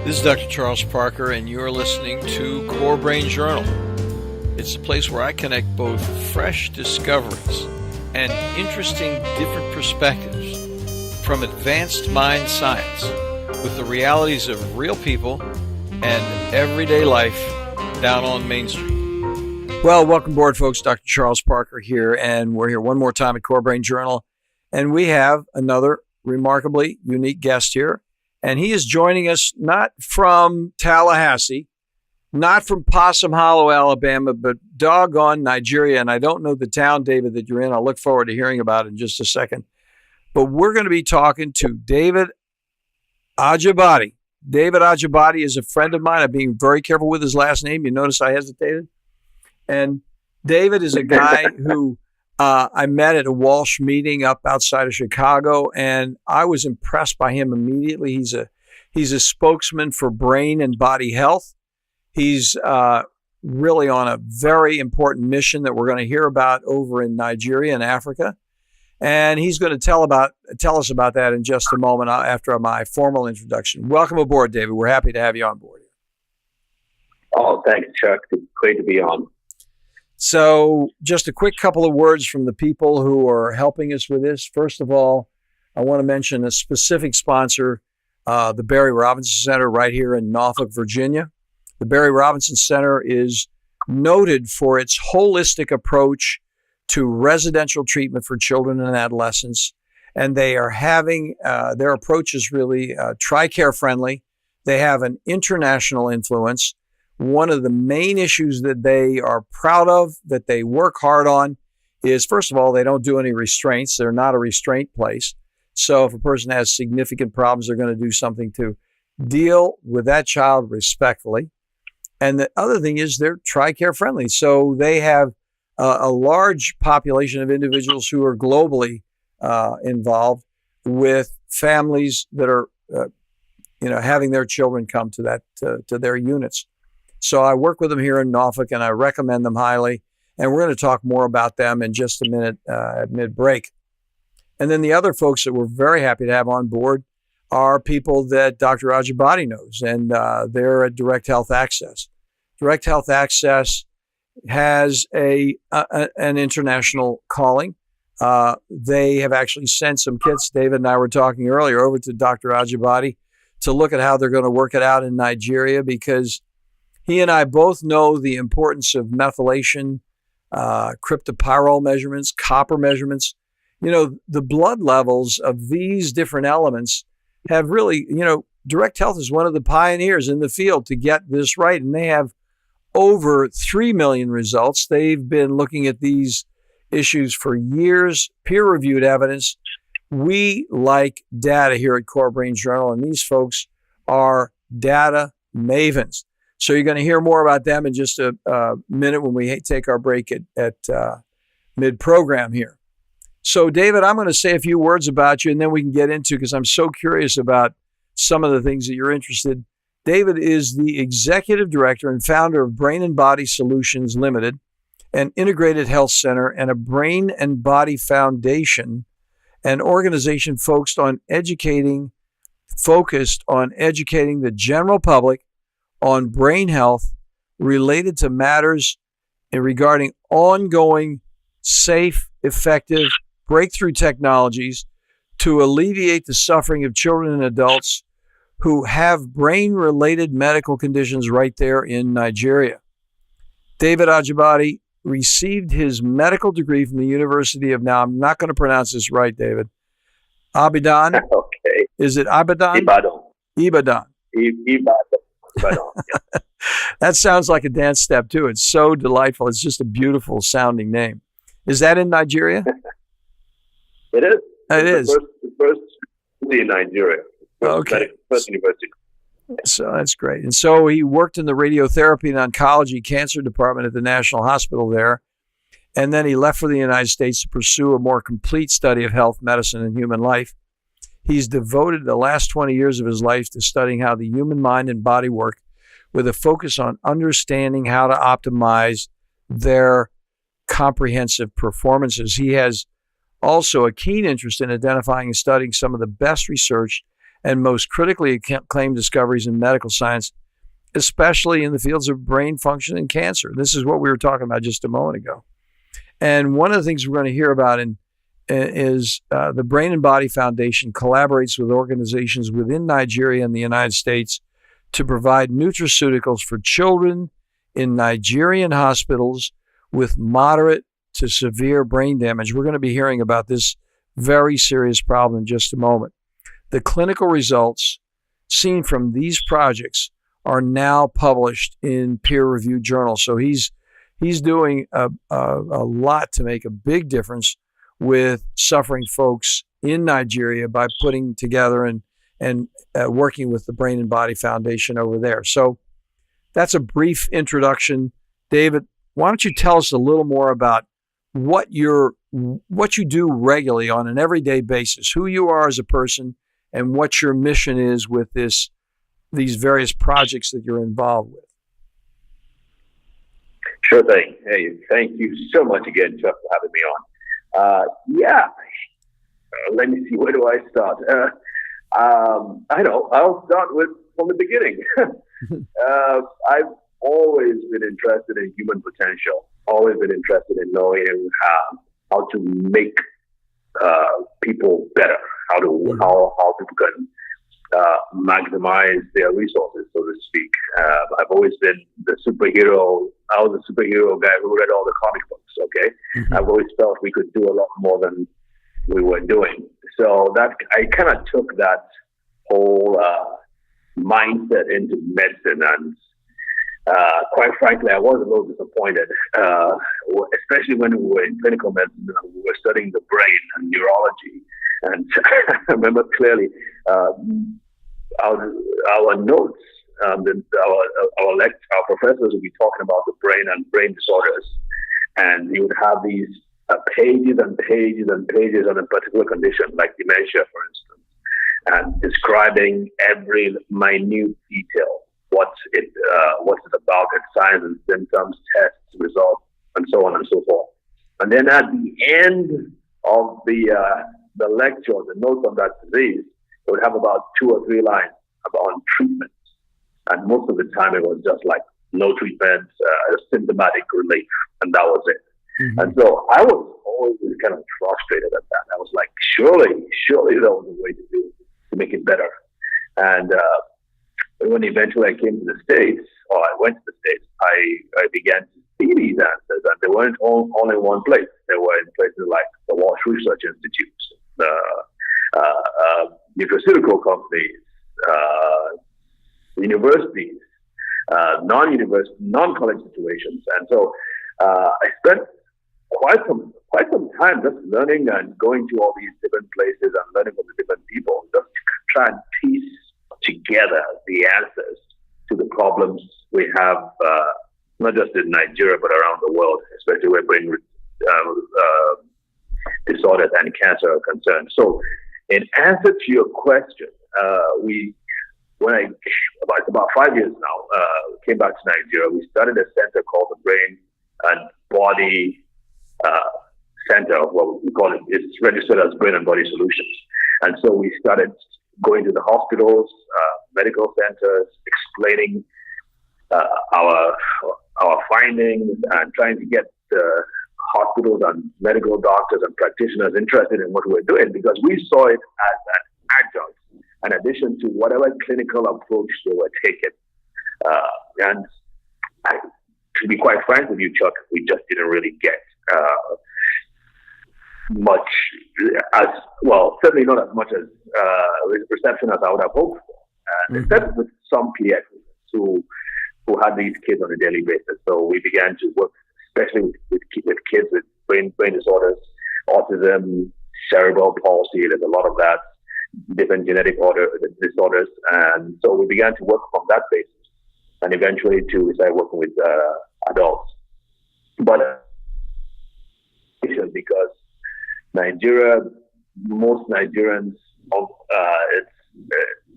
This is Dr. Charles Parker, and you're listening to Core Brain Journal. It's a place where I connect both fresh discoveries and interesting different perspectives from advanced mind science with the realities of real people and everyday life down on Main Street. Well, welcome aboard, folks. Dr. Charles Parker here, and we're here one more time at Core Brain Journal, and we have another remarkably unique guest here. And he is joining us not from Tallahassee, not from Possum Hollow, Alabama, but doggone Nigeria. And I don't know the town, David, that you're in. I'll look forward to hearing about it in just a second. But we're going to be talking to David Ajibade. David Ajibade is a friend of mine. I'm being very careful with his last name. You notice I hesitated? And David is a guy who I met at a Walsh meeting up outside of Chicago, and I was impressed by him immediately. He's a spokesman for brain and body health. He's really on a very important mission that we're going to hear about over in Nigeria and Africa. And he's going to tell us about that in just a moment after my formal introduction. Welcome aboard, David. We're happy to have you on board. Oh, thanks, Chuck. It's great to be on. So just a quick couple of words from the people who are helping us with this. First of all, I want to mention a specific sponsor, the Barry Robinson Center right here in Norfolk, Virginia. The Barry Robinson Center is noted for its holistic approach to residential treatment for children and adolescents. And they are having, their approach is really TRICARE friendly. They have an international influence. One of the main issues that they are proud of, that they work hard on, is, first of all, they don't do any restraints. They're not a restraint place. So if a person has significant problems, they're going to do something to deal with that child respectfully. And the other thing is they're TRICARE friendly. So they have a large population of individuals who are globally involved with families that are, having their children come to their units. So I work with them here in Norfolk, and I recommend them highly. And we're going to talk more about them in just a minute at mid-break. And then the other folks that we're very happy to have on board are people that Dr. Ajibade knows, and they're at Direct Health Access. Direct Health Access has an international calling. They have actually sent some kits, David and I were talking earlier, over to Dr. Ajibade to look at how they're going to work it out in Nigeria, because he and I both know the importance of methylation, cryptopyrrole measurements, copper measurements. The blood levels of these different elements have really, Direct Health is one of the pioneers in the field to get this right. And they have over 3 million results. They've been looking at these issues for years, peer-reviewed evidence. We like data here at Core Brain Journal, and these folks are data mavens. So you're going to hear more about them in just a minute when we take our break at mid-program here. So, David, I'm going to say a few words about you, and then we can get into, because I'm so curious about some of the things that you're interested. David is the executive director and founder of Brain and Body Solutions Limited, an integrated health center, and a Brain and Body Foundation, an organization focused on educating the general public on brain health related to matters regarding ongoing, safe, effective breakthrough technologies to alleviate the suffering of children and adults who have brain-related medical conditions right there in Nigeria. David Ajibade received his medical degree from the University of, now I'm not going to pronounce this right, David, Ibadan. Okay. Is it Ibadan? Ibadan. That sounds like a dance step too. It's so delightful. It's just a beautiful sounding name. Is that in Nigeria? It is. It is. The first in Nigeria. First university. So that's great. And so he worked in the radiotherapy and oncology cancer department at the National Hospital there. And then he left for the United States to pursue a more complete study of health, medicine, and human life. He's devoted the last 20 years of his life to studying how the human mind and body work, with a focus on understanding how to optimize their comprehensive performances. He has also a keen interest in identifying and studying some of the best researched and most critically acclaimed discoveries in medical science, especially in the fields of brain function and cancer. This is what we were talking about just a moment ago. And one of the things we're going to hear about is the Brain and Body Foundation collaborates with organizations within Nigeria and the United States to provide nutraceuticals for children in Nigerian hospitals with moderate to severe brain damage. We're going to be hearing about this very serious problem in just a moment. The clinical results seen from these projects are now published in peer-reviewed journals. So he's doing a lot to make a big difference with suffering folks in Nigeria by putting together and working with the Brain and Body Foundation over there. So that's a brief introduction. David, why don't you tell us a little more about what you do regularly on an everyday basis, who you are as a person, and what your mission is with these various projects that you're involved with. Sure thing. Hey, thank you so much again, Chuck, for having me on. Let me see, where do I start? I know, I'll start from the beginning. I've always been interested in human potential, always been interested in knowing how to make people better, how people can maximize their resources, so to speak. I've always been the superhero. I was a superhero guy who read all the comic books, okay? Mm-hmm. I've always felt we could do a lot more than we were doing. So that I kind of took that whole mindset into medicine, and quite frankly, I was a little disappointed, especially when we were in clinical medicine and we were studying the brain and neurology. And I remember clearly our notes, our professors would be talking about the brain and brain disorders, and you would have these pages and pages and pages on a particular condition, like dementia, for instance, and describing every minute detail, what's it about, its signs and symptoms, tests, results, and so on and so forth. And then at the end of the lecture, the notes on that disease, it would have about 2 or 3 lines about treatment. And most of the time it was just like no treatment, symptomatic relief, and that was it. Mm-hmm. And so I was always kind of frustrated at that. I was like, surely there was a way to do it, to make it better. And when eventually I came to the States, or I went to the States, I began to see these answers, and they weren't only in one place. They were in places like the Walsh Research Institute, nutraceutical companies, universities, non-college situations. And so I spent quite some time just learning and going to all these different places and learning from the different people, just to try and piece together the answers to the problems we have, not just in Nigeria, but around the world, especially where brain disorders and cancer are concerned. So in answer to your question, it's about 5 years now, came back to Nigeria. We started a center called the Brain and Body Center. Well, we call it, it's registered as Brain and Body Solutions. And so we started going to the hospitals, medical centers, explaining our findings and trying to get the hospitals and medical doctors and practitioners interested in what we're doing, because we saw it as an adjunct, in addition to whatever clinical approach they were taking. And to be quite frank with you, Chuck, we just didn't really get much, as well, certainly not as much as reception as I would have hoped for. Except with some pediatricians who had these kids on a daily basis. So we began to work, especially with kids with brain disorders, autism, cerebral palsy. There's a lot of that, different genetic disorders. And so we began to work from that basis. And eventually, we started working with adults. But because Nigeria, most Nigerians,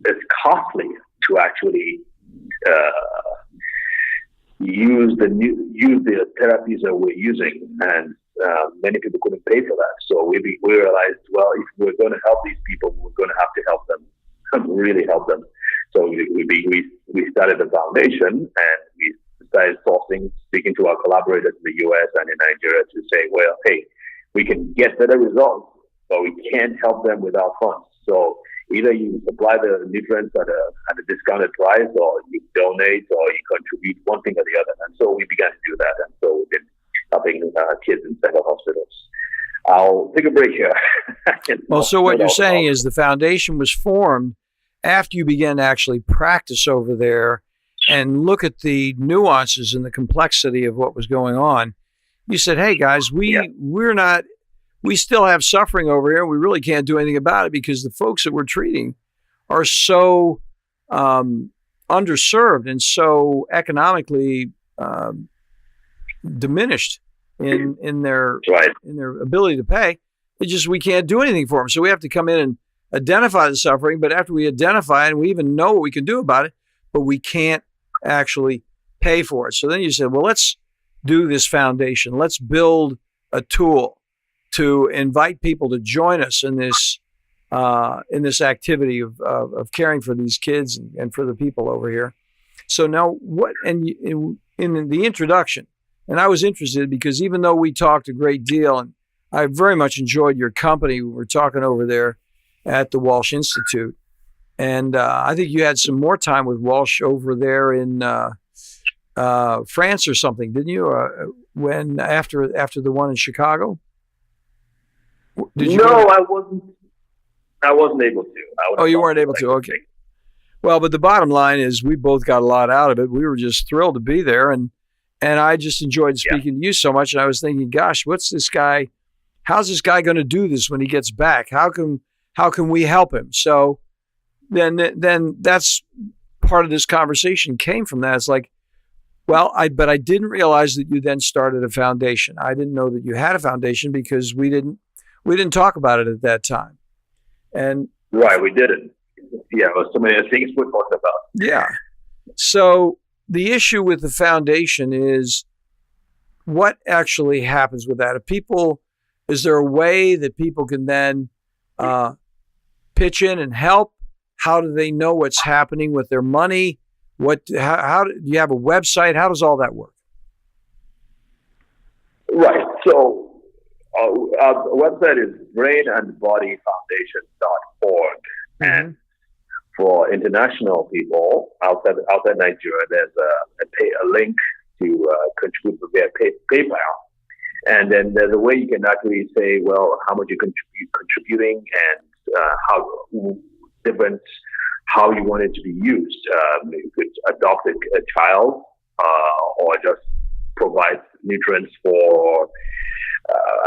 it's costly to actually use the therapies that we're using, and many people couldn't pay for that. So we realized, well, if we're going to help these people, we're going to have to help them really help them. So we started the foundation, and we started speaking to our collaborators in the U.S. and in Nigeria to say, well, hey, we can get better results, but we can't help them without funds. So either you supply the nutrients at a discounted price, or you donate, or you contribute, one thing or the other. And so we began to do that. And so we've been helping kids in several hospitals. I'll take a break here. Well, so what you're saying is the foundation was formed after you began to actually practice over there and look at the nuances and the complexity of what was going on. You said, hey guys, we still have suffering over here. We really can't do anything about it because the folks that we're treating are so underserved and so economically diminished in their ability to pay. It's just we can't do anything for them. So we have to come in and identify the suffering. But after we identify it, and we even know what we can do about it, but we can't actually pay for it. So then you said, well, let's do this foundation. Let's build a tool to invite people to join us in this activity of caring for these kids and for the people over here. So now what? And in the introduction, and I was interested because even though we talked a great deal, and I very much enjoyed your company, we were talking over there at the Walsh Institute, and I think you had some more time with Walsh over there in France or something, didn't you? When after the one in Chicago? I wasn't. I wasn't able to. You weren't able to. Okay. Well, but the bottom line is we both got a lot out of it. We were just thrilled to be there, and I just enjoyed speaking to you so much. And I was thinking, gosh, what's this guy? How's this guy going to do this when he gets back? How can we help him? So then that's part of this conversation came from that. It's like, well, but I didn't realize that you then started a foundation. I didn't know that you had a foundation because we didn't talk about it at that time. And right, we didn't. Yeah, there was so many things we're talking about. Yeah. So the issue with the foundation is what actually happens with that. Is there a way that people can then pitch in and help? How do they know what's happening with their money? How do you have a website? How does all that work? Right. So our website is brainandbodyfoundation.org. Mm-hmm. And for international people outside Nigeria, there's a link to contribute via PayPal. And then there's a way you can actually say, well, how much you're contributing and how you want it to be used. You could adopt a child or just provide nutrients for,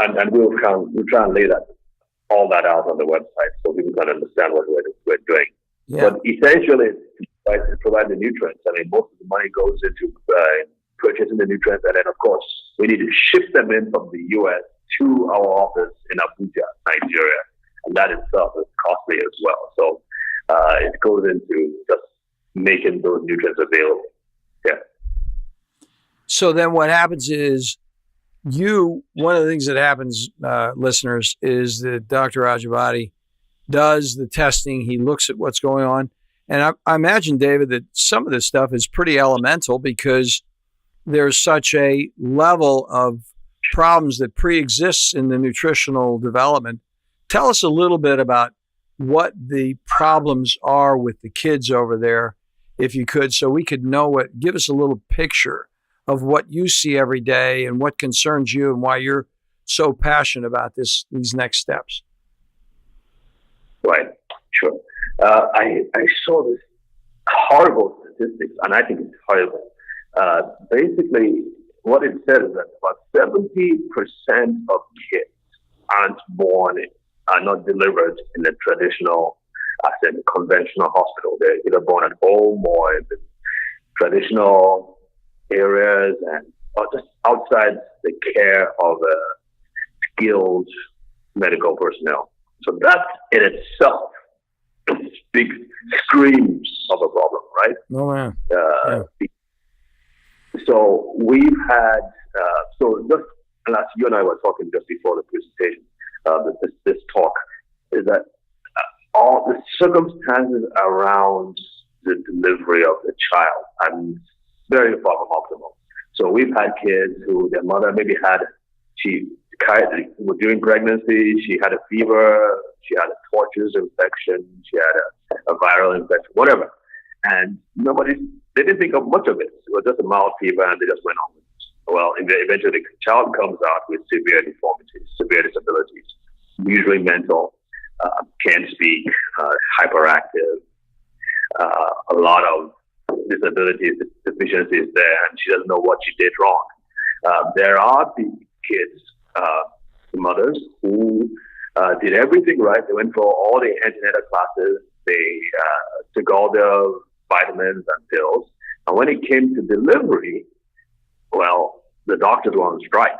and we'll try and lay all that out on the website so people can understand what we're doing. Yeah. But essentially, it's to provide the nutrients. I mean, most of the money goes into purchasing the nutrients, and then, of course, we need to ship them in from the U.S. to our office in Abuja, Nigeria, and that itself is costly as well. So it goes into just making those nutrients available. Yeah. So then what happens is one of the things that happens, listeners, is that Dr. Ajibade does the testing. He looks at what's going on. And I imagine, David, that some of this stuff is pretty elemental because there's such a level of problems that pre-exists in the nutritional development. Tell us a little bit about what the problems are with the kids over there, if you could, so we could give us a little picture of what you see every day and what concerns you and why you're so passionate about these next steps. Right, sure. I saw this horrible statistics, and I think it's horrible. Basically, what it says is that about 70% of kids are not delivered in the traditional, conventional hospital. They're either born at home or in the traditional areas or just outside the care of skilled medical personnel. So that in itself screams of a problem, right? Oh, man. Yeah. So we've had, just you and I were talking just before the presentation, this talk, is that all the circumstances around the delivery of the child are very far from optimal. So we've had kids who their mother maybe during pregnancy, she had a fever, she had a tortuous infection, she had a viral infection, whatever. And they didn't think of much of it. It was just a mild fever and they just went on with it. Well, eventually the child comes out with severe deformities, severe disabilities, usually mental, can't speak, hyperactive, a lot of disabilities, deficiencies there, and she doesn't know what she did wrong. There are the kids, mothers who did everything right. They went for all the antenatal classes. They took all the vitamins and pills. And when it came to delivery, well, the doctors were on strike.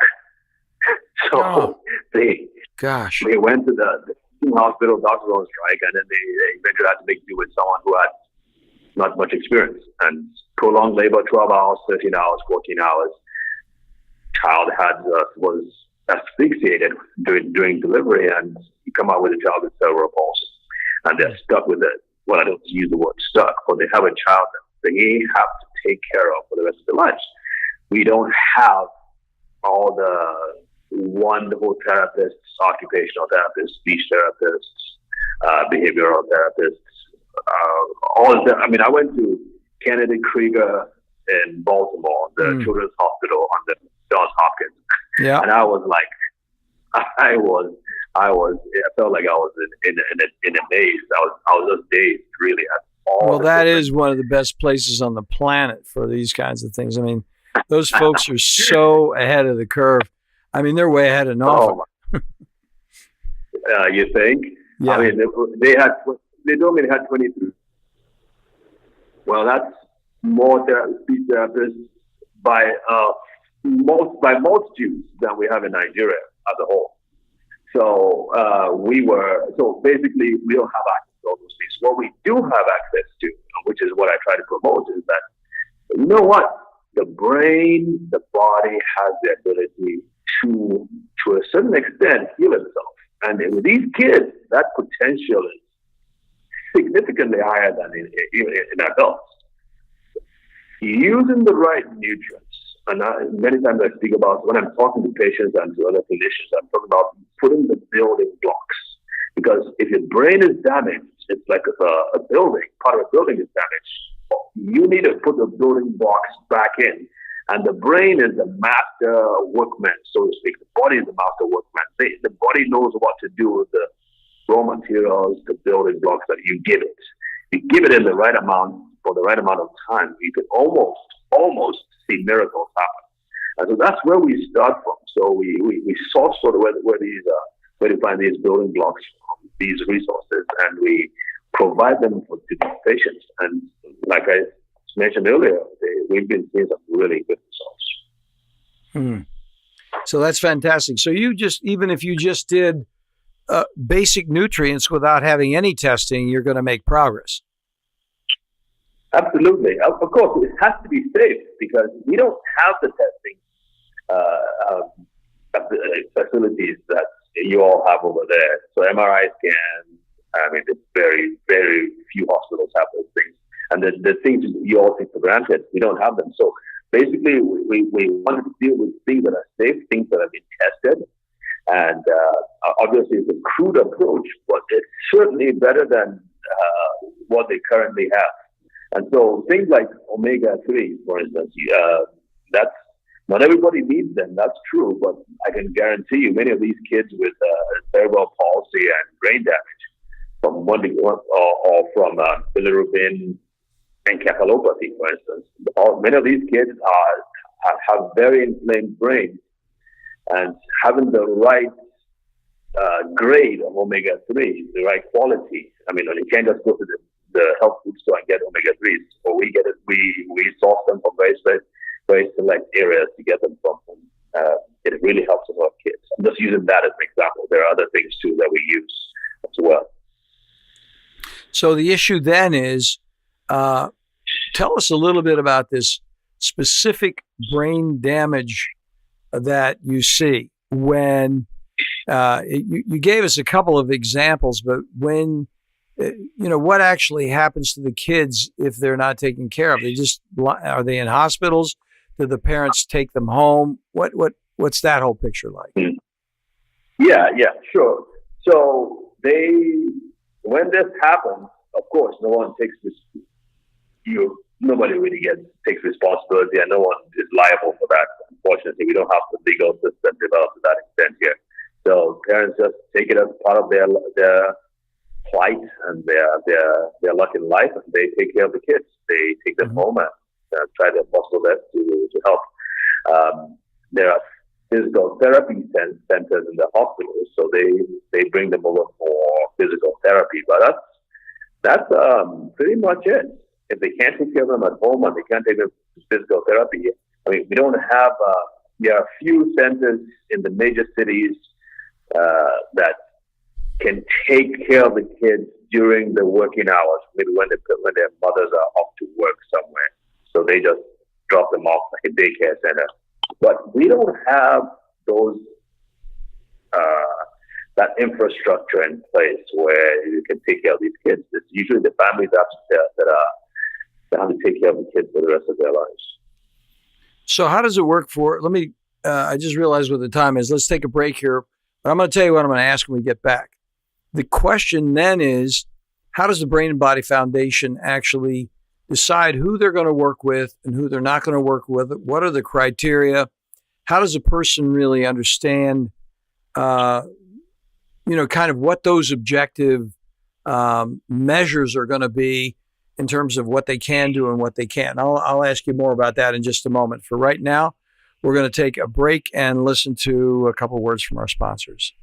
So they went to the hospital, doctors were on strike, and then they eventually had to make do with someone who had not much experience. And prolonged labor, 12 hours, 13 hours, 14 hours. Child was asphyxiated during delivery, and you come out with a child with cerebral palsy. And they're stuck with it. Well, I don't use the word stuck, but they have a child that they have to take care of for the rest of their lives. We don't have all the wonderful therapists, occupational therapists, speech therapists, behavioral therapists, all of them. I mean, I went to Kennedy Krieger in Baltimore, the Children's Hospital under Johns Hopkins. Yeah. And I was like, I felt like I was in a maze. I was just dazed, really. At all. Well, that is one of the best places on the planet for these kinds of things. I mean, those folks are so ahead of the curve. I mean, they're way ahead of Norfolk. You think? Yeah. I mean, they told me they had 23. Well, that's more speech therapists by multitudes than we have in Nigeria as a whole. So basically we don't have access to all those things. What we do have access to, which is what I try to promote, is that, you know what? The brain, the body has the ability to a certain extent, heal itself. And with these kids, that potential is significantly higher than in adults. Using the right nutrients, and many times I speak about, when I'm talking to patients and to other clinicians, I'm talking about putting the building blocks. Because if your brain is damaged, it's like if a building, part of a building is damaged, you need to put the building blocks back in. And the brain is the master workman, so to speak. The body is the master workman. The body knows what to do with the raw materials, the building blocks that you give it. You give it in the right amount for the right amount of time, you can almost see miracles happen. And so that's where we start from. So we source for where to find these building blocks from, these resources, and we provide them to these patients. And like I mentioned earlier, we've been seeing some really good results. So that's fantastic. So even if you just did basic nutrients without having any testing, you're going to make progress. Absolutely. Of course, it has to be safe because we don't have the testing facilities that you all have over there. So MRI scans, I mean, very, very few hospitals have those things. And the things you all take for granted, we don't have them. So basically, we want to deal with things that are safe, things that have been tested. And obviously, it's a crude approach, but it's certainly better than what they currently have. And so things like omega-3, for instance, that's not everybody needs them. That's true, but I can guarantee you, many of these kids with cerebral palsy and brain damage from from bilirubin encephalopathy, for instance, many of these kids have very inflamed brains, and having the right grade of omega-3, the right quality. I mean, you can't just go to the health food store and get omega-3s. Or we get it. We source them from very select areas to get them from. It really helps us our kids. I'm just using that as an example. There are other things too that we use as well. So the issue then is, tell us a little bit about this specific brain damage that you see when you gave us a couple of examples, but when what actually happens to the kids if they're not taken care of? Are they in hospitals? Do the parents take them home? What's that whole picture like? Yeah, sure. So when this happens, of course, nobody really takes responsibility, and no one is liable for that. Unfortunately, we don't have the legal system developed to that extent here. So parents just take it as part of their plight and their luck in life, and they take care of the kids. They take them home and try their possible best to help. There are physical therapy centers in the hospitals, so they bring them over for physical therapy. But that's pretty much it. If they can't take care of them at home and they can't take them to physical therapy, we don't have. There are a few centers in the major cities that can take care of the kids during the working hours, maybe when their mothers are off to work somewhere. So they just drop them off like a daycare center. But we don't have those that infrastructure in place where you can take care of these kids. It's usually the families that have to take care of the kids for the rest of their lives. So how does it work I just realized what the time is. Let's take a break here. But I'm going to tell you what I'm going to ask when we get back. The question then is, how does the Brain and Body Foundation actually decide who they're going to work with and who they're not going to work with? What are the criteria? How does a person really understand, kind of what those objective measures are going to be in terms of what they can do and what they can't? I'll ask you more about that in just a moment. For right now, we're going to take a break and listen to a couple words from our sponsors.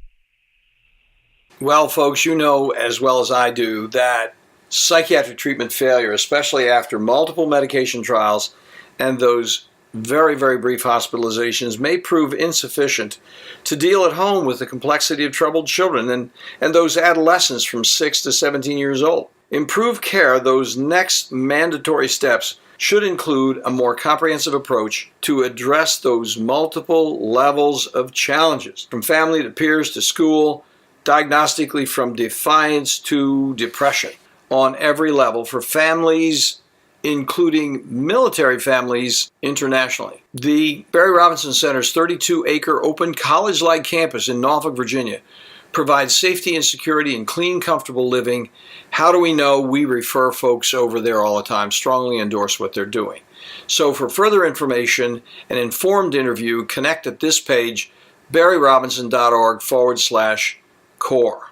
Well, folks, you know as well as I do that psychiatric treatment failure, especially after multiple medication trials and those very, very brief hospitalizations, may prove insufficient to deal at home with the complexity of troubled children and those adolescents from 6 to 17 years old. Improved care, those next mandatory steps, should include a more comprehensive approach to address those multiple levels of challenges, from family to peers to school, diagnostically from defiance to depression, on every level for families, including military families internationally. The Barry Robinson Center's 32-acre open college-like campus in Norfolk, Virginia, provides safety and security and clean, comfortable living. How do we know? We refer folks over there all the time, strongly endorse what they're doing. So for further information, an informed interview, connect at this page, barryrobinson.org/core.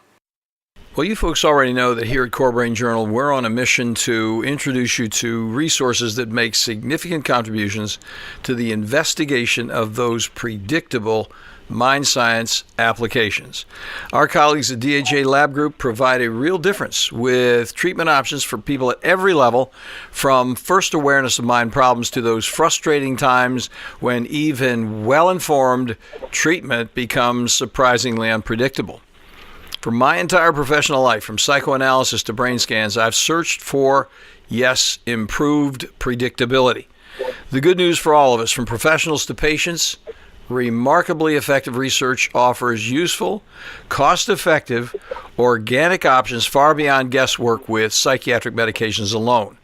Well, you folks already know that here at Core Brain Journal, we're on a mission to introduce you to resources that make significant contributions to the investigation of those predictable mind science applications. Our colleagues at DHA Lab Group provide a real difference with treatment options for people at every level, from first awareness of mind problems to those frustrating times when even well-informed treatment becomes surprisingly unpredictable. For my entire professional life, from psychoanalysis to brain scans, I've searched for, improved predictability. The good news for all of us, from professionals to patients, remarkably effective research offers useful, cost-effective, organic options far beyond guesswork with psychiatric medications alone.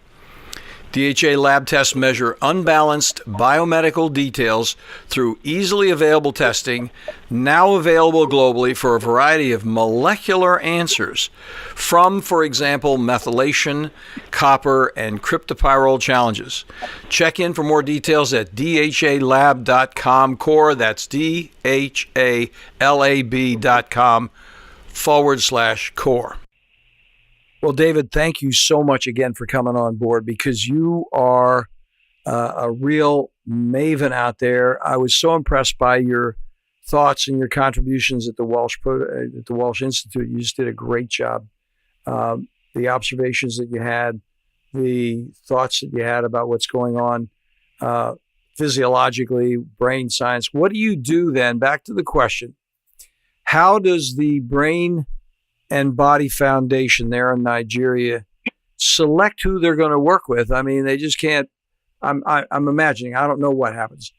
DHA lab tests measure unbalanced biomedical details through easily available testing, now available globally for a variety of molecular answers from, for example, methylation, copper, and cryptopyrrole challenges. Check in for more details at dhalab.com core. That's dhalab.com/core. Well, David, thank you so much again for coming on board, because you are a real maven out there. I was so impressed by your thoughts and your contributions at the Walsh Institute. You just did a great job. The observations that you had, the thoughts that you had about what's going on physiologically, brain science. What do you do then? Back to the question. How does the Brain and Body Foundation there in Nigeria select who they're going to work with? I mean, they just can't. I'm imagining. I don't know what happens.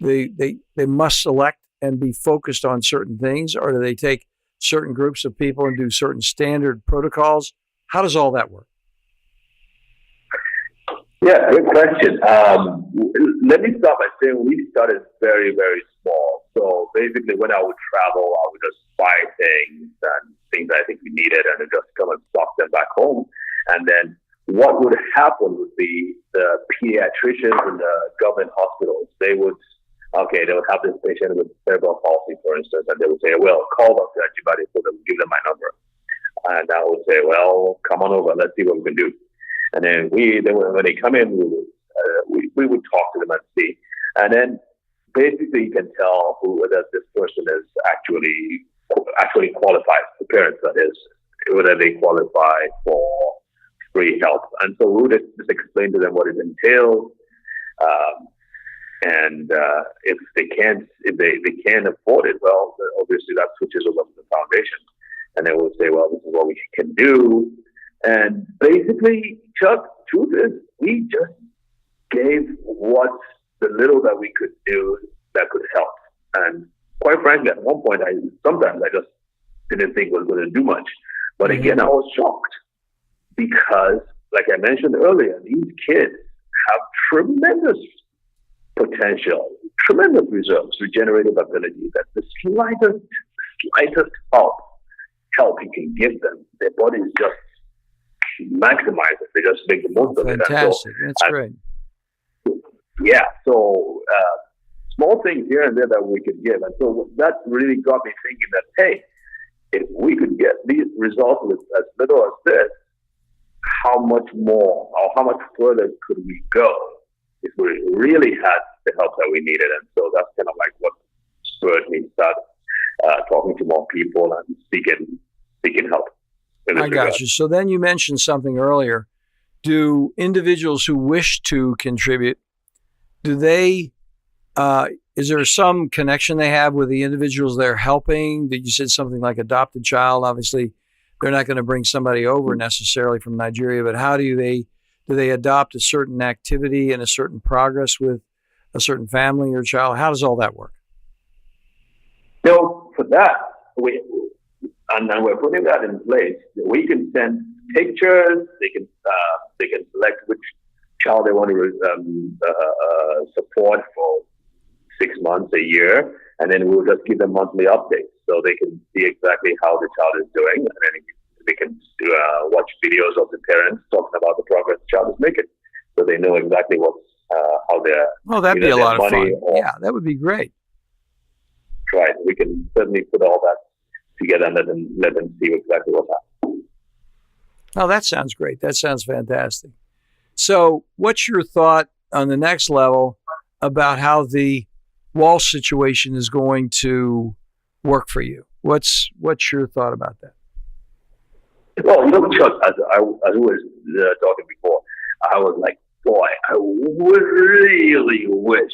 They must select and be focused on certain things, or do they take certain groups of people and do certain standard protocols? How does all that work? Yeah, good question. Let me start by saying we started very, very small. So basically, when I would travel, I would just buy things I think we needed, and then just come and stock them back home. And then what would happen would be the pediatricians in the government hospitals, they would have this patient with cerebral palsy, for instance, and they would say, well, call Dr. Ajibade, so they would give them my number. And I would say, well, come on over, let's see what we can do. And then when they come in, we would talk to them and see. And then basically you can tell whether this person is actually qualifies, the parents that is, whether they qualify for free help. And so we would just explain to them what it entails. And if they can't afford it, well, obviously that switches over to the foundation. And then we'll say, well, this is what we can do. And basically, Chuck, truth is, we just gave what the little that we could do that could help. And quite frankly, at one point, sometimes I just didn't think we were going to do much. But again, I was shocked because, like I mentioned earlier, these kids have tremendous potential, tremendous reserves, regenerative ability, that the slightest help you can give them, their bodies just maximize it. They just make the most of it. Fantastic. That's great. Yeah. So small things here and there that we could give. And so that really got me thinking that, hey, if we could get these results with as little as this, how much more or how much further could we go if we really had the help that we needed? And so that's kind of like what spurred me to start talking to more people and seeking help. I got you. So then you mentioned something earlier. Do individuals who wish to contribute, is there some connection they have with the individuals they're helping? Did you said something like adopted child? Obviously, they're not going to bring somebody over necessarily from Nigeria, but how do they adopt a certain activity and a certain progress with a certain family or child? How does all that work? So for that, we're putting that in place. We can send pictures. They can select which child they want to support for 6 months, a year, and then we'll just give them monthly updates so they can see exactly how the child is doing, and then they can watch videos of the parents talking about the progress the child is making, so they know exactly how they're. Oh, that'd be a lot of fun. Yeah, that would be great. Right, we can certainly put all that together and let them see exactly what's happening. Oh, that sounds great. That sounds fantastic. So, what's your thought on the next level about how the Walsh situation is going to work for you? What's your thought about that? Well, look, Chuck, as I was talking before, I was like, boy, I would really wish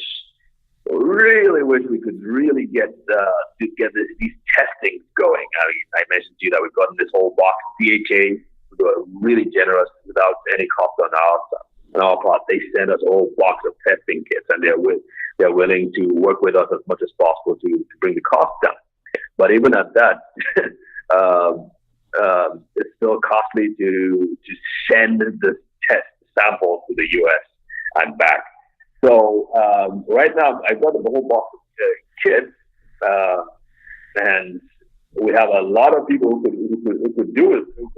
we could really get these testings going. I mean, I mentioned to you that we've gotten this whole box of DHA. They were really generous without any cost on our part. They send us a whole box of testing kits, and they're willing to work with us as much as possible to bring the cost down. But even at that, it's still costly to send the test sample to the U.S. and back. So right now, I've got the whole box of kits, and we have a lot of people who could do it, who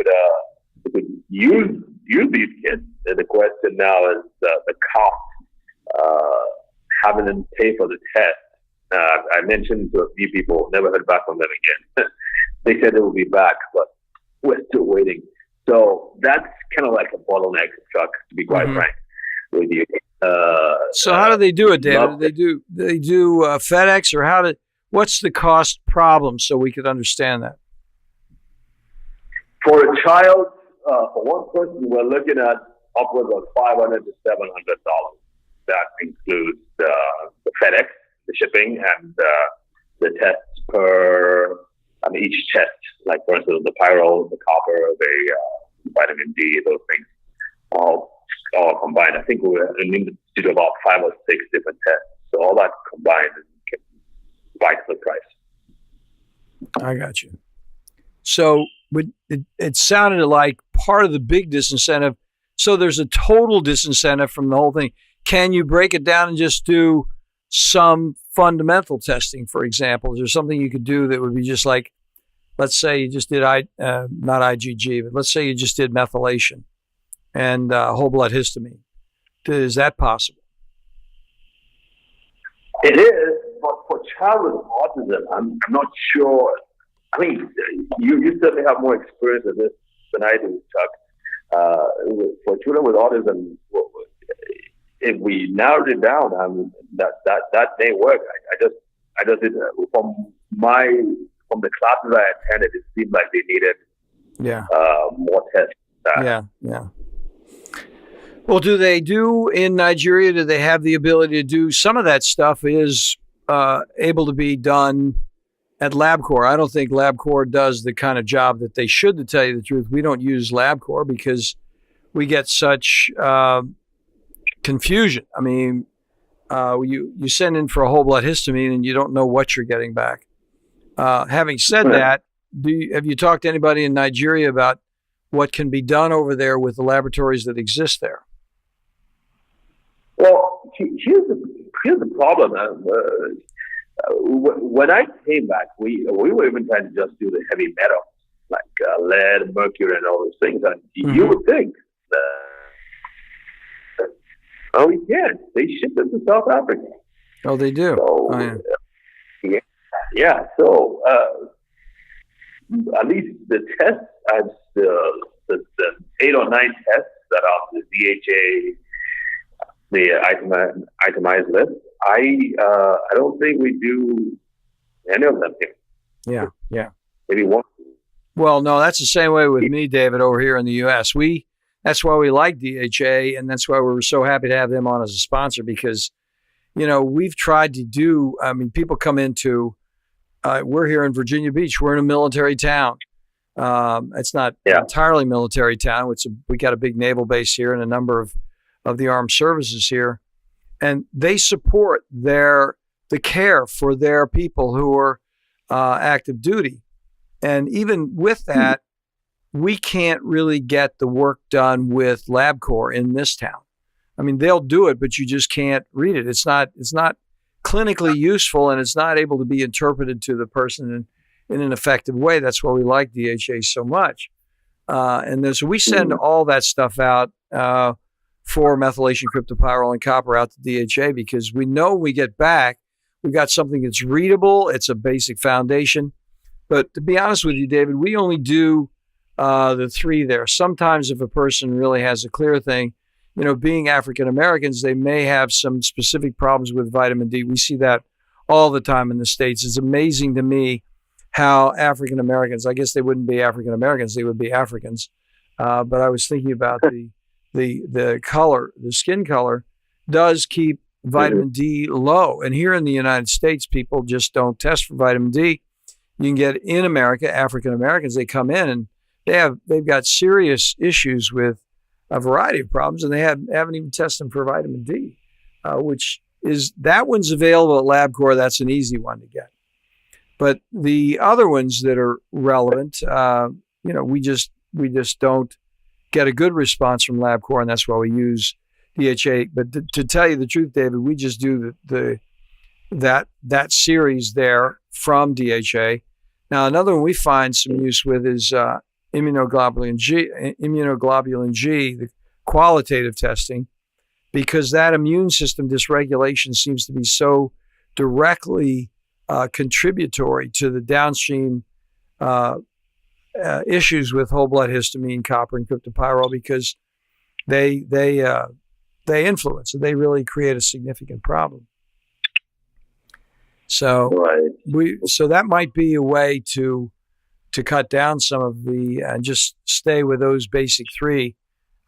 could use these kits. And the question now is the cost, having them pay for the test. I mentioned to a few people, never heard back from them again. They said they will be back, but we're still waiting. So that's kind of like a bottleneck, Chuck, to be quite frank with you. So how do they do it, David? They do FedEx, or what's the cost problem, so we could understand that? For a child, for one person, we're looking at upwards of $500 to $700. That includes the FedEx, the shipping, and the tests each test, like for instance, the pyro, the copper, the vitamin D, those things, all combined. I think we're in to do about 5 or 6 different tests. So all that combined can bite the price. I got you. So it sounded like part of the big disincentive. So there's a total disincentive from the whole thing. Can you break it down and just do some fundamental testing, for example? Is there something you could do that would be just like, let's say you just did not IgG, but let's say you just did methylation and whole blood histamine. Is that possible? It is, but for child with autism, I'm not sure. I mean, you certainly have more experience with this than I do, Chuck. For children with autism, if we narrowed it down, that may work. I just did from the classes I attended, it seemed like they needed more tests. Yeah. Well, do they do in Nigeria? Do they have the ability to do some of that stuff? Is able to be done at LabCorp? I don't think LabCorp does the kind of job that they should. To tell you the truth, we don't use LabCorp because we get such confusion. I mean, you send in for a whole blood histamine and you don't know what you're getting back. Having said that, have you talked to anybody in Nigeria about what can be done over there with the laboratories that exist there? Well, here's the problem. When I came back, we were even trying to just do the heavy metals like lead, mercury, and all those things. And you would think that, oh, we can't. They ship them to South Africa. Oh, they do. So, yeah. So at least the tests, as the 8 or 9 tests that are on the DHA, the itemized list, I don't think we do any of them here. Yeah. Maybe one. Well, no, that's the same way with me, David, over here in the U.S. That's why we like DHA, and that's why we're so happy to have them on as a sponsor because, we've tried to do, people come into, we're here in Virginia Beach. We're in a military town. It's not entirely military town. We got a big naval base here and a number of the armed services here. And they support the care for their people who are active duty. And even with that, we can't really get the work done with LabCorp in this town. I mean, they'll do it, but you just can't read it. It's not clinically useful, and it's not able to be interpreted to the person in an effective way. That's why we like DHA so much. So we send all that stuff out for methylation, cryptopyrrole, and copper out to DHA because we know when we get back, we've got something that's readable. It's a basic foundation. But to be honest with you, David, we only do the 3 there. Sometimes if a person really has a clear thing, being African Americans, they may have some specific problems with vitamin D. We see that all the time in the States. It's amazing to me how African Americans, I guess they wouldn't be African Americans, they would be Africans. But I was thinking about the color, the skin color does keep vitamin D low. And here in the United States, people just don't test for vitamin D. You can get in America, African Americans, they come in and they've got serious issues with a variety of problems, and they haven't even tested them for vitamin D, that one's available at LabCorp. That's an easy one to get. But the other ones that are relevant, we just don't get a good response from LabCorp, and that's why we use DHA. But to tell you the truth, David, we just do that series there from DHA. Now, another one we find some use with is immunoglobulin G, the qualitative testing, because that immune system dysregulation seems to be so directly contributory to the downstream issues with whole blood histamine, copper, and cryptopyrrole because they influence and they really create a significant problem. So so that might be a way to cut down some of the and just stay with those basic 3.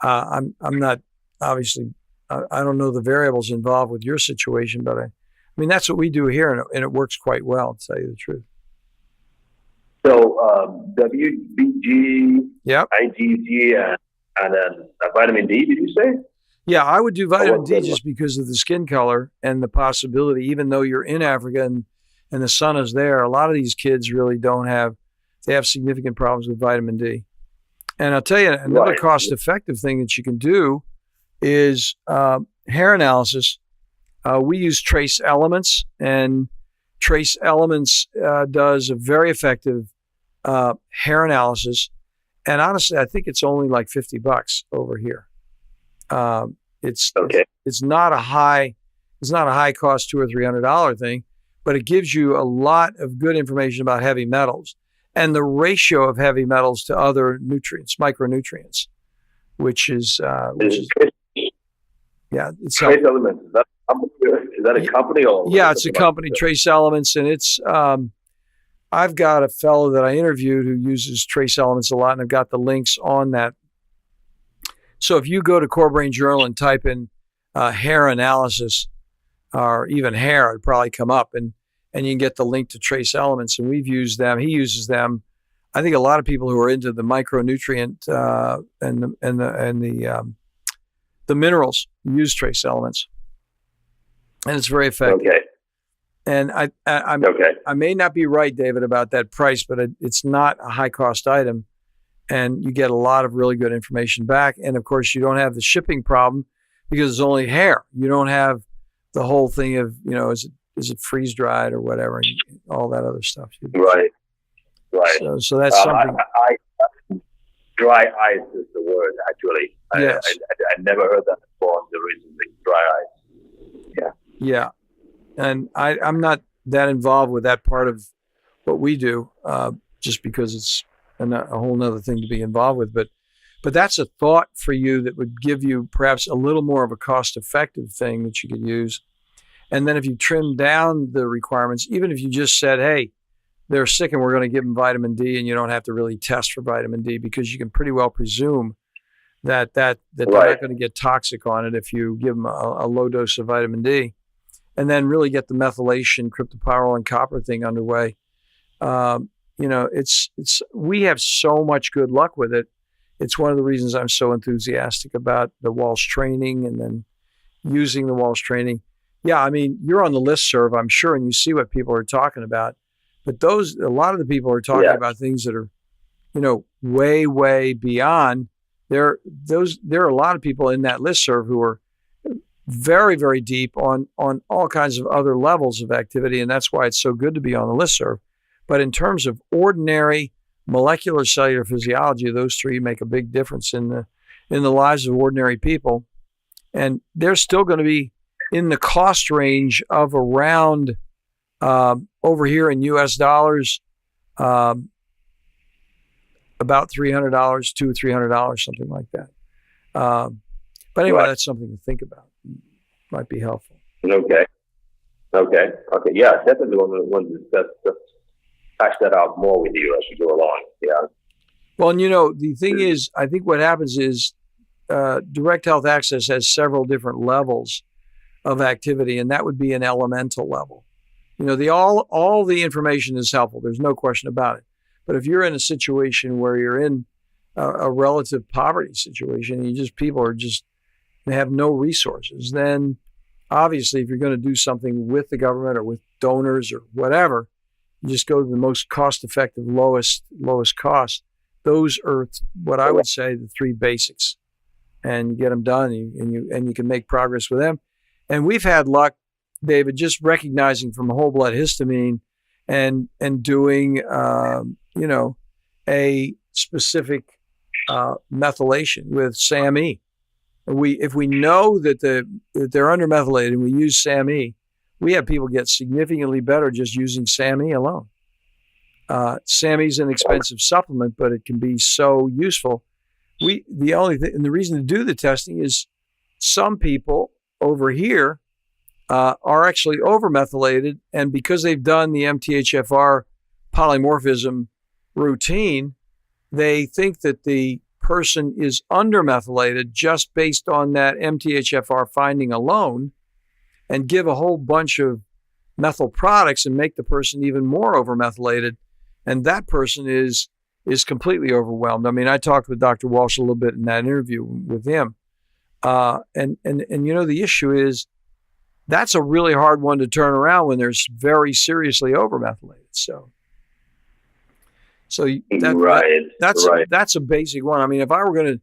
I'm not obviously I don't know the variables involved with your situation, but I mean that's what we do here, and it works quite well, to tell you the truth. So WBG, IgG, and then vitamin D. Did you say? Yeah, I would do vitamin D just because of the skin color and the possibility, even though you're in Africa and the sun is there, a lot of these kids really they have significant problems with vitamin D. And I'll tell you another cost-effective thing that you can do is hair analysis. We use Trace Elements, and Trace Elements does a very effective hair analysis. And honestly, I think it's only like $50 over here. It's not a high cost $200 or $300 thing, but it gives you a lot of good information about heavy metals and the ratio of heavy metals to other nutrients, micronutrients, which is yeah, it's Trace Elements. Is that a company or? Yeah, it's a company, Trace Elements, and it's. I've got a fellow that I interviewed who uses Trace Elements a lot, and I've got the links on that. So if you go to Core Brain Journal and type in hair analysis, or even hair, it'd probably come up, and you can get the link to Trace Elements, and we've used them. He uses them. I think a lot of people who are into the micronutrient and the minerals use Trace Elements, and it's very effective. Okay. And I may not be right, David, about that price, but it's not a high cost item, and you get a lot of really good information back. And of course, you don't have the shipping problem because it's only hair. You don't have the whole thing of, is it freeze dried or whatever, and all that other stuff. Right. So that's something. Dry ice is the word, actually. Yes. I never heard that before. The reason being dry ice. Yeah. Yeah. And I'm not that involved with that part of what we do, just because it's a whole nother thing to be involved with. But that's a thought for you that would give you perhaps a little more of a cost-effective thing that you could use. And then if you trim down the requirements, even if you just said, hey, they're sick and we're going to give them vitamin D, and you don't have to really test for vitamin D because you can pretty well presume that they're not going to get toxic on it if you give them a low dose of vitamin D. And then really get the methylation, cryptopyrrole, and copper thing underway. We have so much good luck with it. It's one of the reasons I'm so enthusiastic about the Walsh training and then using the Walsh training. Yeah, I mean, you're on the listserv, I'm sure, and you see what people are talking about. But a lot of the people are talking about things that are, way, way beyond. There are a lot of people in that listserv who are very, very deep on all kinds of other levels of activity, and that's why it's so good to be on the listserv. But in terms of ordinary molecular cellular physiology, those three make a big difference in the lives of ordinary people, and they're still going to be in the cost range of around over here in U.S. dollars, about $300, $200-$300, something like that. But anyway, that's something to think about. Might be helpful. Okay. Yeah, definitely want to just hash that out more with you as we go along. Yeah. Well, and the thing is, I think what happens is direct health access has several different levels of activity, and that would be an elemental level. All the information is helpful. There's no question about it. But if you're in a situation where you're in a relative poverty situation, and people are just, they have no resources, then obviously if you're going to do something with the government or with donors or whatever, you just go to the most cost-effective, lowest cost. Those are what I would say the three basics, and you get them done, and you can make progress with them. And we've had luck, David, just recognizing from whole blood histamine and doing a specific methylation with SAMe. If we know that they're undermethylated and we use SAMe, we have people get significantly better just using SAMe alone. SAMe is an expensive supplement, but it can be so useful. The only thing, and the reason to do the testing is some people over here are actually overmethylated, and because they've done the MTHFR polymorphism routine, they think that the person is undermethylated just based on that MTHFR finding alone, and give a whole bunch of methyl products and make the person even more overmethylated, and that person is completely overwhelmed. I mean, I talked with Dr. Walsh a little bit in that interview with him, and the issue is that's a really hard one to turn around when they're very seriously overmethylated. So, So Right. that's a basic one. I mean, if I were going to,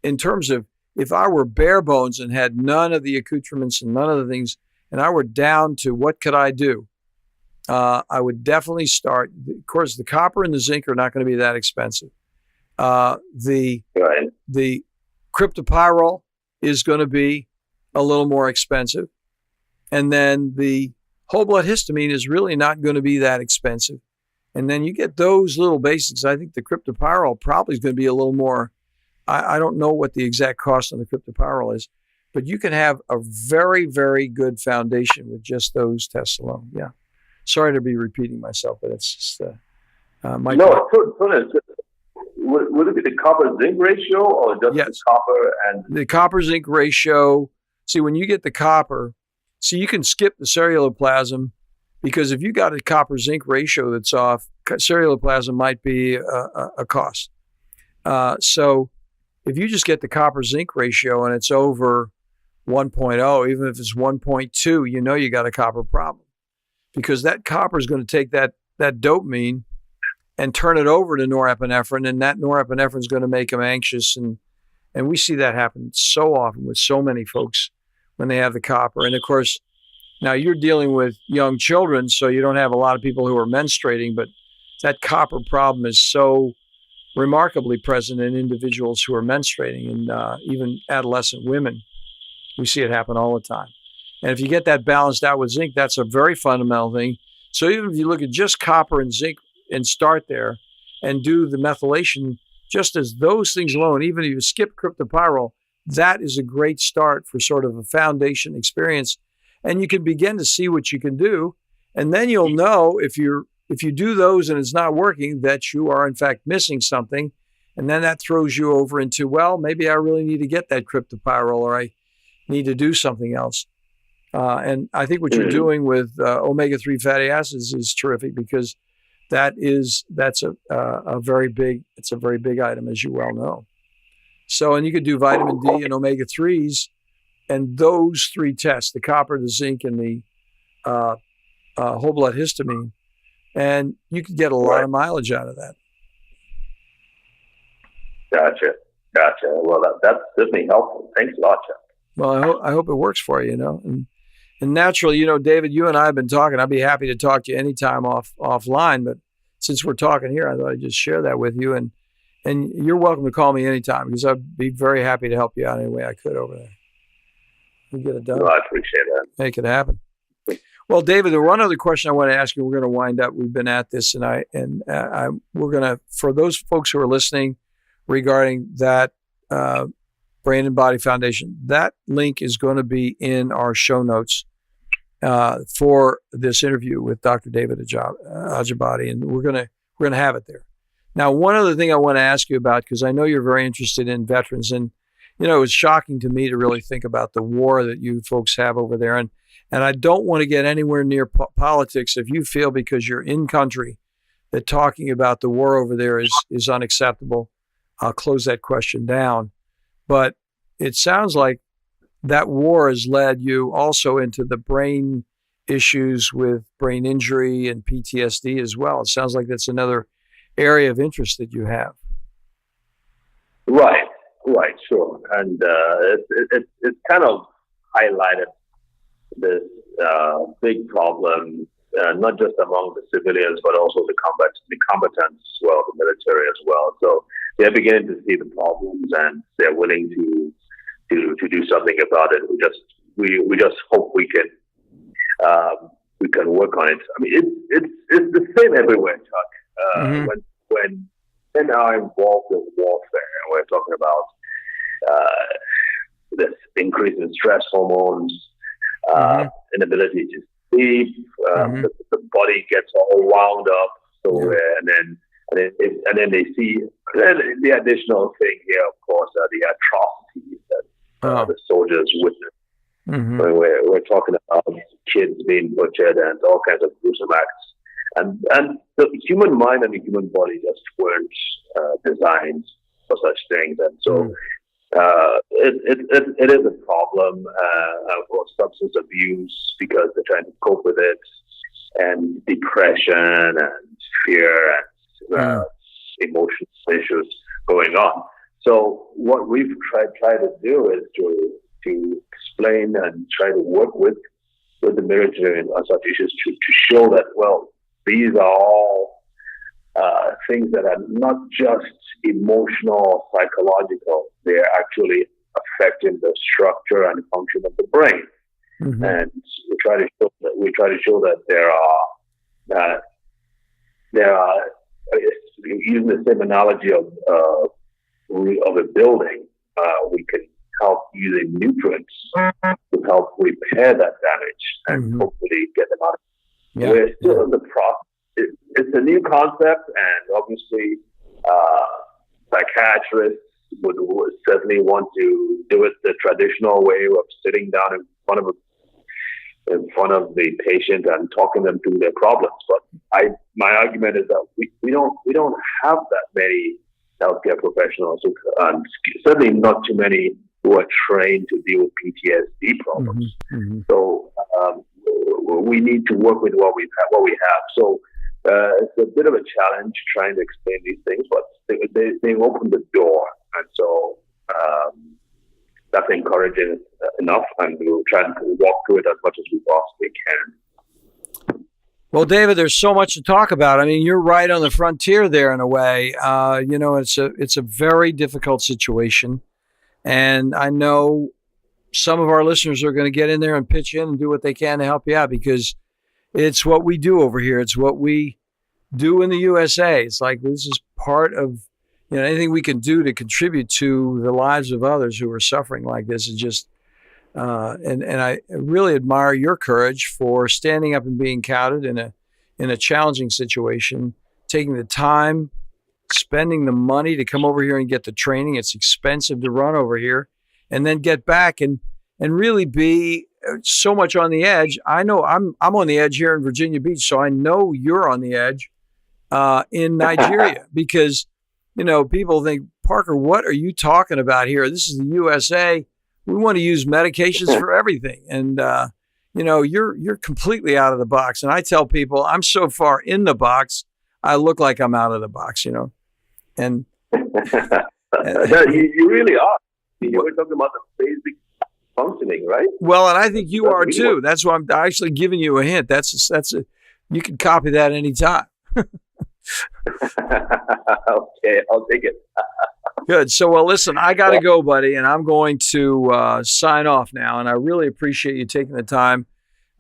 in terms of if I were bare bones and had none of the accoutrements and none of the things, and I were down to what could I do, I would definitely start. Of course, the copper and the zinc are not going to be that expensive. The Right. the cryptopyrrole is going to be a little more expensive, and then the whole blood histamine is really not going to be that expensive. And then you get those little basics. I think the cryptopyrrole probably is going to be a little more. I don't know what the exact cost on the cryptopyrrole is, but you can have a very, very good foundation with just those tests alone. Yeah. Sorry to be repeating myself, but it's just my. No, would it be the copper zinc ratio or just Yes. the copper and The copper zinc ratio? See, when you get the copper, you can skip the celluloplasm, because if you got a copper zinc ratio that's off, celluloplasm might be a cost. So if you just get the copper zinc ratio and it's over 1.0, even if it's 1.2, you know you got a copper problem, because that copper is going to take that dopamine and turn it over to norepinephrine, and that norepinephrine is going to make them anxious, and we see that happen so often with so many folks when they have the copper. And of course, now you're dealing with young children, so you don't have a lot of people who are menstruating, but that copper problem is so remarkably present in individuals who are menstruating, and even adolescent women. We see it happen all the time. And if you get that balanced out with zinc, that's a very fundamental thing. So even if you look at just copper and zinc and start there and do the methylation just as those things alone, even if you skip cryptopyrrole, that is a great start for sort of a foundation experience. And you can begin to see what you can do. And then you'll know if you do those and it's not working, that you are in fact missing something. And then that throws you over into, well, maybe I really need to get that cryptopyrrole, or I need to do something else. And I think what you're doing with omega-3 fatty acids is terrific, because that's a very big item, as you well know. So, and you could do vitamin D and omega-3s, and those three tests, the copper, the zinc, and the whole blood histamine, and you could get a lot of mileage out of that. Gotcha. Well, that's certainly helpful. Thanks a lot, Chuck. Well, I hope it works for you, And naturally, David, you and I have been talking. I'd be happy to talk to you anytime offline, but since we're talking here, I thought I'd just share that with you. And you're welcome to call me anytime, because I'd be very happy to help you out any way I could over there. We'll get it done. Well, I appreciate that. Make it happen. Well, David, the one other question I want to ask you, we're going to wind up. We've been at this, and we're going to, for those folks who are listening regarding that Brain and Body Foundation, that link is going to be in our show notes for this interview with Dr. David Ajibade, and we're going to have it there. Now, one other thing I want to ask you about, because I know you're very interested in veterans, and it's shocking to me to really think about the war that you folks have over there, and I don't want to get anywhere near politics. If you feel, because you're in country, that talking about the war over there is unacceptable, I'll close that question down. But it sounds like that war has led you also into the brain issues with brain injury and PTSD as well. It sounds like that's another area of interest that you have. Right, sure. And it's kind of highlighted this big problem, not just among the civilians, but also the combatants as well, the military as well. So they're beginning to see the problems, and they're willing to do something about it. We just hope we can work on it. I mean, it's the same everywhere, Chuck. When men are involved in warfare, and we're talking about this increase in stress hormones, inability to sleep, the body gets all wound up. So and then they see the additional thing here, of course, are the atrocities that the soldiers witness. We're talking about kids being butchered and all kinds of gruesome acts. And the human mind and the human body just weren't designed for such things. And so it is a problem. Of course, substance abuse, because they're trying to cope with it, and depression and fear and emotional issues going on. So what we've tried to do is to explain and try to work with the military on such issues to show that, well, these are all things that are not just emotional, psychological. They're actually affecting the structure and function of the brain. Mm-hmm. And we try to show that there are using the same analogy of a building, we can help using nutrients to help repair that damage and hopefully get them out. Yeah. We're still in the process. It's a new concept, and obviously psychiatrists would certainly want to do it the traditional way of sitting down in front of the patient and talking them through their problems. But my argument is that we don't have that many healthcare professionals, and certainly not too many who are trained to deal with PTSD problems. Mm-hmm. So we need to work with what we have. So it's a bit of a challenge trying to explain these things, but they open the door, and so that's encouraging enough, and we'll try and walk through it as much as we possibly can. Well, David, there's so much to talk about. I mean, you're right on the frontier there in a way. It's a very difficult situation, and I know some of our listeners are going to get in there and pitch in and do what they can to help you out, because it's what we do over here. It's what we do in the USA. It's like this is part of anything we can do to contribute to the lives of others who are suffering like this is just. And I really admire your courage for standing up and being counted in a challenging situation, taking the time, spending the money to come over here and get the training. It's expensive to run over here, and then get back and really be so much on the edge. I know I'm on the edge here in Virginia Beach, so I know you're on the edge in Nigeria because people think, Parker, what are you talking about here? This is the USA. We want to use medications for everything. And, you're completely out of the box. And I tell people I'm so far in the box, I look like I'm out of the box, and you really are. You were talking about the basic functioning, right? Well, and I think you are too. That's why I'm actually giving you a hint. You can copy that anytime. Okay, I'll take it. Good. So, well, listen, I got to go, buddy, and I'm going to sign off now. And I really appreciate you taking the time.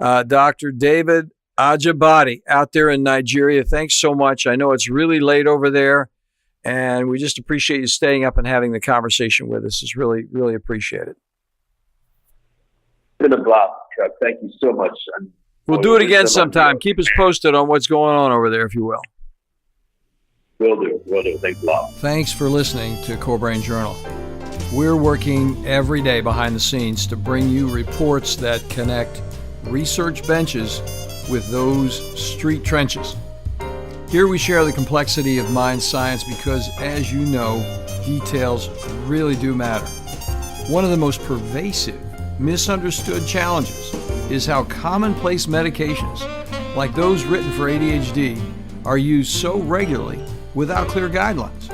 Dr. David Ajibade out there in Nigeria, thanks so much. I know it's really late over there, and we just appreciate you staying up and having the conversation with us. It's really, really appreciated. It's been a blast, Chuck. Thank you so much. We'll do it again sometime. Keep us posted on what's going on over there, if you will. Will do. Thanks a lot. Thanks for listening to Core Brain Journal. We're working every day behind the scenes to bring you reports that connect research benches with those street trenches. Here we share the complexity of mind science because, as you know, details really do matter. One of the most pervasive, misunderstood challenges is how commonplace medications, like those written for ADHD, are used so regularly without clear guidelines.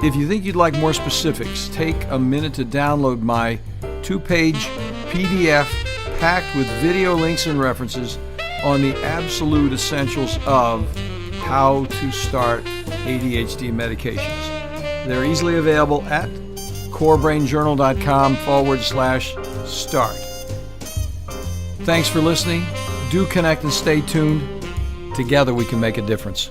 If you think you'd like more specifics, take a minute to download my 2-page PDF packed with video links and references on the absolute essentials of how to start ADHD medications. They're easily available at corebrainjournal.com/start. Thanks for listening. Do connect and stay tuned. Together we can make a difference.